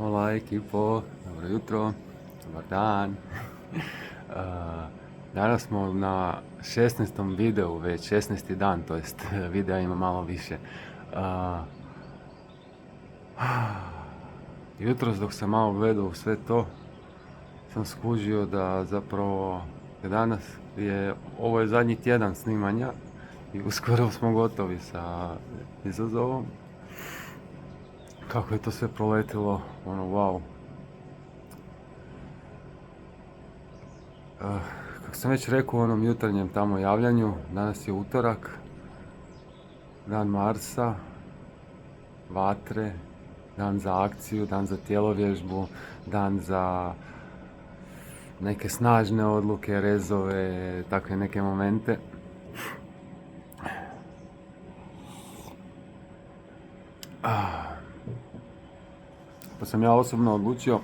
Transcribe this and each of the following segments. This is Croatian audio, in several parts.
Hola ekipo, dobro jutro, dobar dan. Danas smo na 16. videu, već 16. dan, to jest videa ima malo više. Jutros dok sam malo gledao sve to, sam skužio da zapravo danas ovo je zadnji tjedan snimanja i uskoro smo gotovi sa izazovom. Kako je to sve proletilo, wow. Kako sam već rekao u onom jutarnjem tamo javljanju, danas je utorak, dan Marsa, vatre, dan za akciju, dan za tjelovježbu, dan za neke snažne odluke, rezove, takve neke momente. Pa sam ja osobno odlučio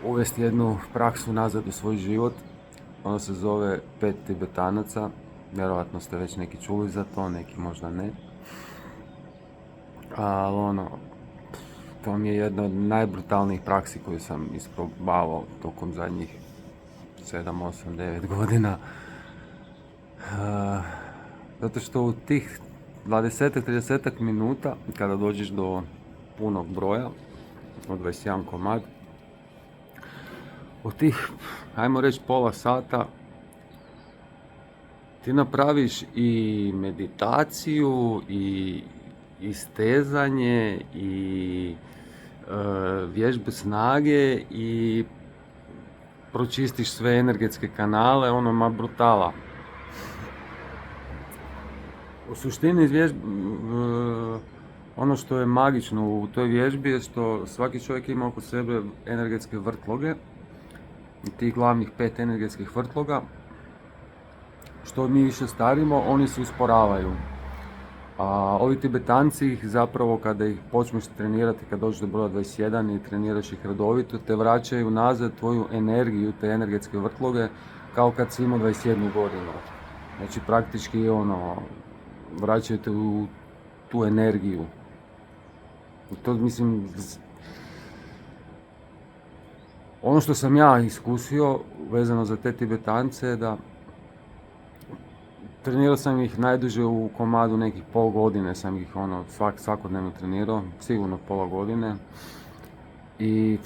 uvesti jednu praksu nazad u svoj život. Ono se zove 5 Tibetanaca. Vjerojatno ste već neki čuli za to, neki možda ne. Ali to mi je jedna od najbrutalnijih praksi koju sam isprobavao tokom zadnjih 7, 8, 9 godina. Zato što u tih 20-30 minuta, kada dođeš do punog broja, od 21 komad, u tih, ajmo reći, pola sata, ti napraviš i meditaciju, i istezanje, i vježbe snage, i pročistiš sve energetske kanale, brutala. U suštini ono što je magično u toj vježbi je što svaki čovjek ima oko sebe energetske vrtloge, i tih glavnih 5 energetskih vrtloga. Što mi više starimo, oni se usporavaju. A ovi Tibetanci ih zapravo, kada ih počneš trenirati, kad dođeš do broja 21 i treniraš ih redovito, te vraćaju nazad tvoju energiju, te energetske vrtloge, kao kad si imao 21 godinu. Znači praktički vraćaju te u tu energiju. I to mislim, ono što sam ja iskusio vezano za te Tibetance je da trenirao sam ih najduže u komadu nekih pol godine, sam ih svakodnevno trenirao, sigurno pola godine. I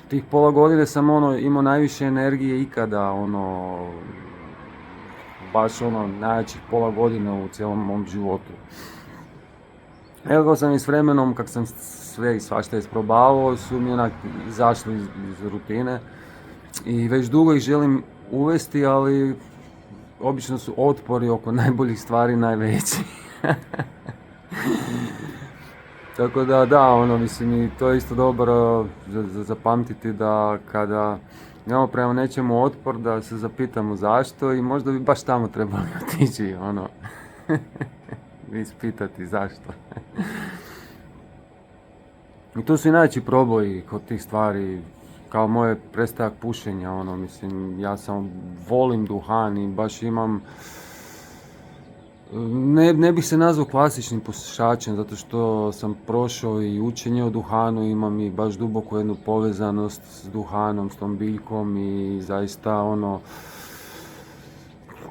tih pola godine sam imao najviše energije ikada, baš najjačih pola godine u cijelom mom životu. Evo kako sam i s vremenom, kak sam sve i svašta isprobavao, su mi izašli iz rutine i već dugo ih želim uvesti, ali obično su otpori oko najboljih stvari najveći. Tako da, mislim, i to je isto dobro za zapamtiti, da kada imamo prema nečemu otpor, da se zapitamo zašto, i možda bi baš tamo trebali otići, ispitati zašto. I tu su i najveći proboji kod tih stvari, kao moje prestajak pušenja, mislim, ja volim duhan i baš imam, ne bih se nazvao klasičnim pušačem, zato što sam prošao i učenje o duhanu, imam i baš duboku jednu povezanost s duhanom, s tom biljkom, i zaista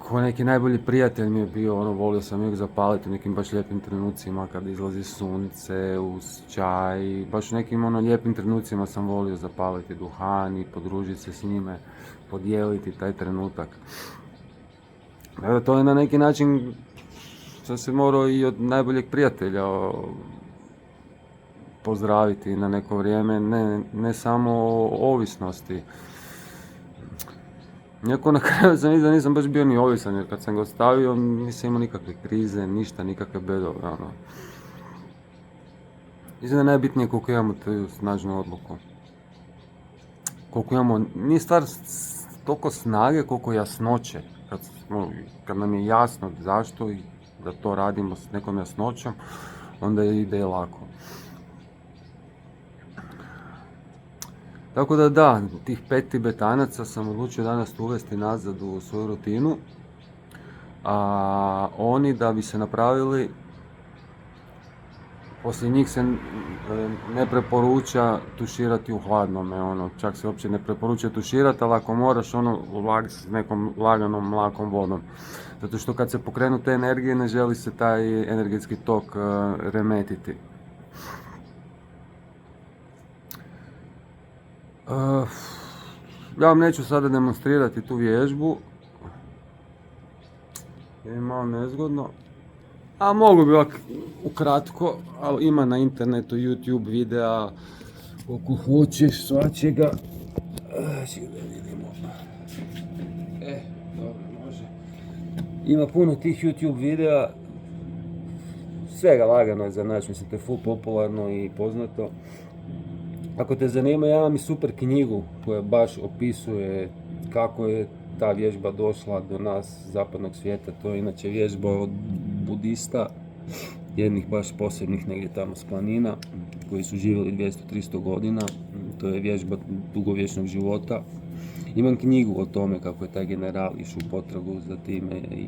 ko neki najbolji prijatelj mi je bio, volio sam uvijek zapaliti u nekim baš lijepim trenucima kad izlazi sunce, uz čaj, baš u nekim lijepim trenucima sam volio zapaliti duhan i podružiti se s njime, podijeliti taj trenutak. Evo, to je na neki način što se morao i od najboljeg prijatelja pozdraviti na neko vrijeme, ne samo o ovisnosti. Iako na kraju sam vidio da nisam baš bio ni ovisan, jer kad sam ga ostavio nisam imao nikakve krize, ništa, nikakve bedove, Mislim da je najbitnije koliko imamo tu snažnu odluku. Koliko imamo, nije stvar toliko snage koliko jasnoće. Kad nam je jasno zašto i da to radimo s nekom jasnoćom, onda ide lako. Tako da, tih 5 Tibetanaca sam odlučio danas uvesti nazad u svoju rutinu. A oni, da bi se napravili, poslije njih se ne preporuča tuširati u hladnome, čak se uopće ne preporuča tuširati, ali ako moraš s nekom laganom mlakom vodom. Zato što kad se pokrenu te energije ne želi se taj energetski tok remetiti. Ja vam neću sada demonstrirati tu vježbu, je malo nezgodno, a mogu bi ovak ukratko, ali ima na internetu YouTube videa koliko hoćeš svačega. Da vidimo. Dobro, može. Ima puno tih YouTube videa, svega lagano je za naći, mislim, to je full popularno i poznato. Ako te zanima, ja imam i super knjigu koja baš opisuje kako je ta vježba došla do nas, zapadnog svijeta. To je inače vježba od budista, jednih baš posebnih negdje tamo s planina, koji su živjeli 200-300 godina. To je vježba dugovječnog života. Imam knjigu o tome kako je taj general išao u potragu za time i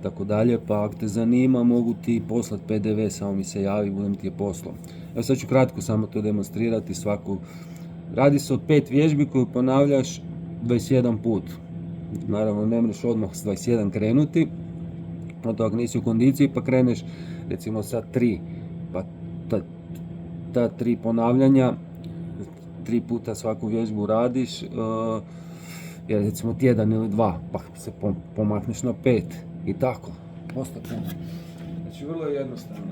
tako dalje, pa ako te zanima mogu ti poslati PDV, samo mi se javi, budem ti je poslao. Evo sad ću kratko samo to demonstrirati svaku. Radi se o 5 vježbi koju ponavljaš 21 put. Naravno ne možeš odmah s 21 krenuti, onda ako nisi u kondiciji pa kreneš recimo sa 3, pa ta 3 ponavljanja, 3 puta svaku vježbu radiš, jer recimo tjedan ili 2, pa se pomakneš na 5 i tako, postepeno. Znači vrlo je jednostavno.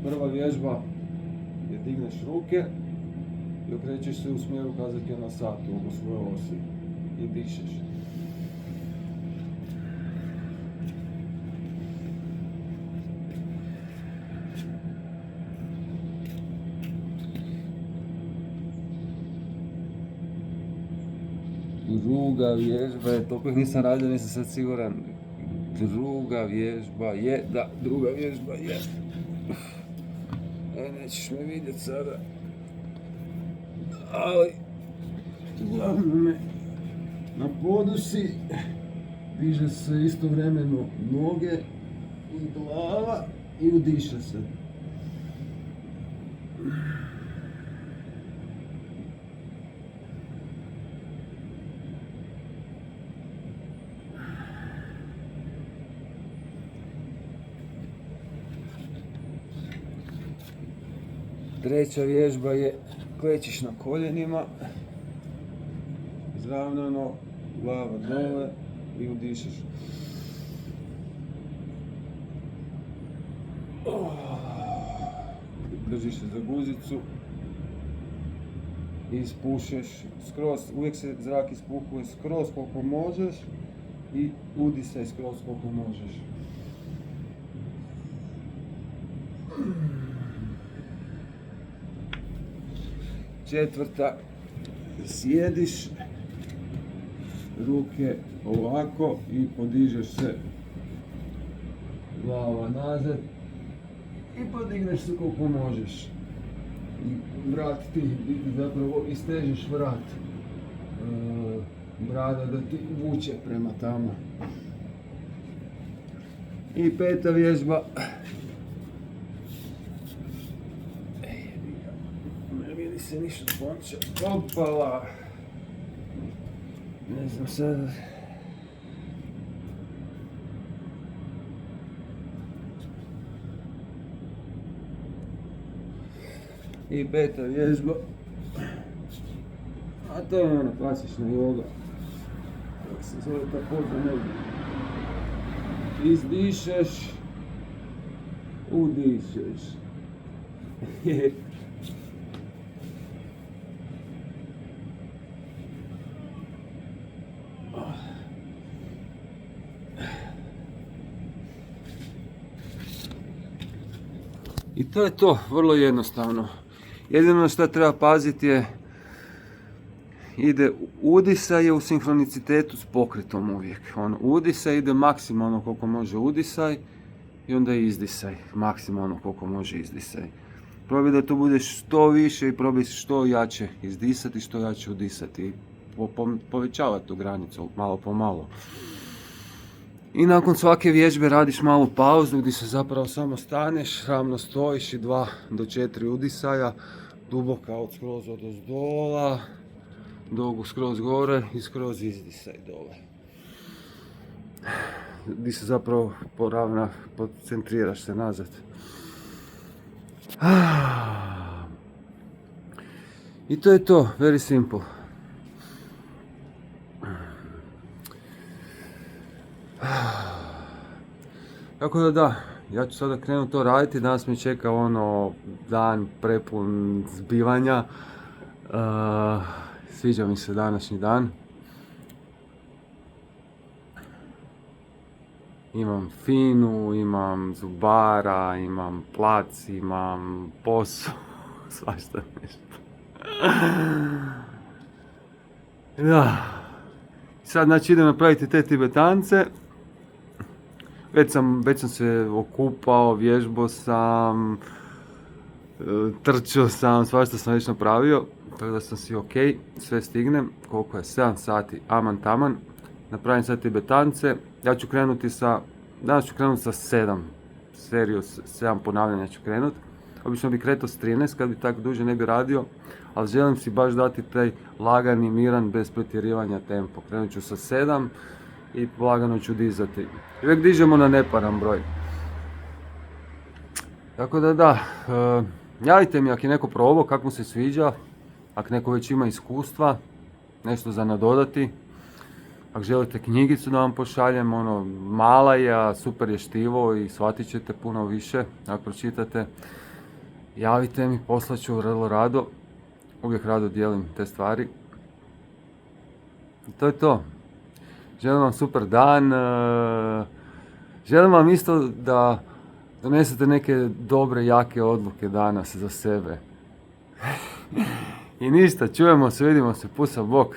Prva vježba je digneš ruke i okrećeš se u smjeru kazake na satu oko svoje osi i dišeš. Druga vježba je, toliko nisam radio, nisam sad siguran. Druga vježba je, nećeš me vidjeti sada, ali uglavnom me na podu si, diže se istovremeno noge i glava i udiše se. Treća vježba je klečiš na koljenima, izravnano, glava dole i udišeš. Držiš se za guzicu i ispušeš skroz, uvijek se zrak ispuhuje skroz koliko možeš i udisaj skroz koliko možeš. Četvrta, sjediš, ruke ovako i podižeš se, glava nazad i podigneš se koliko možeš. I vrat ti zapravo istežeš vrat, brada da ti vuče prema tamo. I peta vježba. Se ništa ponče, opala, ne znam sad. I peta vježba, a to je ona klasična joga, kako se zove ta poza nogu. Izdišeš, udišeš. I to je to, vrlo jednostavno. Jedino što treba paziti je, udisaj je u sinhronicitetu s pokretom uvijek. Udisaj ide maksimalno koliko može udisaj i onda izdisaj, maksimalno koliko može izdisaj. Probaj da to budeš što više i probaj što jače izdisati, što jače udisati. Povećavati tu granicu malo po malo. I nakon svake vježbe radiš malu pauzu gdje se zapravo samo staneš, ravno stojiš i 2 do 4 udisaja, duboka od skroz odozdola, dugo skroz gore i skroz izdisaj dole. Gdje se zapravo poravna, koncentriraš se nazad. I to je to, very simple. Tako da, ja ću sada krenuti to raditi, danas me čeka dan prepun zbivanja. Sviđa mi se današnji dan. Imam Finu, imam zubara, imam plac, imam posao, svašta nešto. Da. Sad znači idem napraviti te Tibetance. Već sam se okupao, vježbao sam, trčao sam, svašta sam već napravio. Tako da sam si ok, sve stignem. Koliko je? 7 sati, aman taman. Napravim sad Tibetance. Danas ću krenuti sa 7. Seriju, 7 ponavljanja ću krenuti. Obično bi kretao s 13 kad bi tako duže ne bi radio. Ali želim si baš dati taj lagani, miran, bez pretjerivanja tempo. Krenut ću sa 7 i lagano ću dizati. Uvijek dižemo na neparan broj. Tako da, javite mi ako je neko probao, kako mu se sviđa. Ako neko već ima iskustva, nešto za nadodati. Ako želite knjigicu da vam pošaljem, mala je, a super je štivo i shvatit ćete puno više ako pročitate. Javite mi, poslaću vrlo rado. Uvijek rado dijelim te stvari. I to je to. Želim vam super dan. Želim vam isto da donesete neke dobre, jake odluke danas za sebe. I ništa, čujemo se, vidimo se, pusa, bok.